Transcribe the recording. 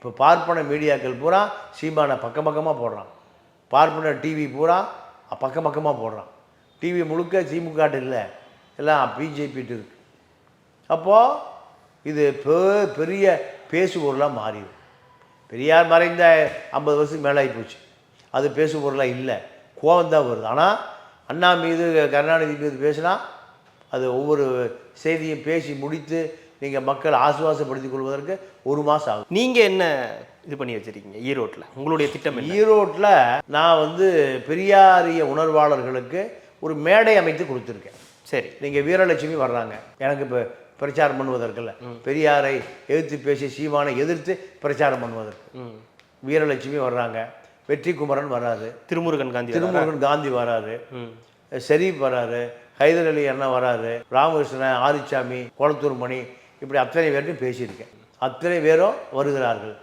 இப்போ பார்ப்பன மீடியாக்கள் பூரா சீமானை பக்கம் பக்கமாக போடுறான். பார்ப்பன டிவி பூரா பக்கம் பக்கமாக போடுறான். டிவி முழுக்க திமுக இல்லை, எல்லாம் பிஜேபிட்டு இருக்கு. அப்போது இது பெரிய பேசுபொருளாக மாறிடும். பெரியார் மறைந்த 50 வருஷத்துக்கு மேலே ஆகி போச்சு. அது பேசுபொருளாக இல்லை, கோபம் தான் வருது. ஆனால் அண்ணா மீது கருணாநிதி மீது பேசினா அது ஒவ்வொரு செய்தியும் பேசி முடித்து நீங்கள் மக்கள் ஆசுவாசப்படுத்திக் கொள்வதற்கு 1 மாதம் ஆகும். நீங்கள் என்ன இது பண்ணி வச்சுருக்கீங்க ஈரோட்டில்? உங்களுடைய திட்டம் ஈரோட்டில் நான் பெரியாரிய உணர்வாளர்களுக்கு ஒரு மேடை அமைத்து கொடுத்துருக்கேன். சரி, நீங்கள் வீரலட்சுமி வர்றாங்க எனக்கு இப்போ பிரச்சாரம் பண்ணுவதற்கில்ல, பெரியாரை எதிர்த்து பேசி சீமானை எதிர்த்து பிரச்சாரம் பண்ணுவதற்கு வீரலட்சுமி வர்றாங்க, வெற்றி குமரன் வராது, திருமுருகன் காந்தி வராது, ஷெரீப் வராது, ஹைதர் அலி அண்ணா வராது, ராமகிருஷ்ணன், ஆதிச்சாமி, கோலத்தூர் மணி, இப்படி அத்தனை பேர்ட்டும் பேசியிருக்கேன். அத்தனை பேரும் வருகிறார்கள்.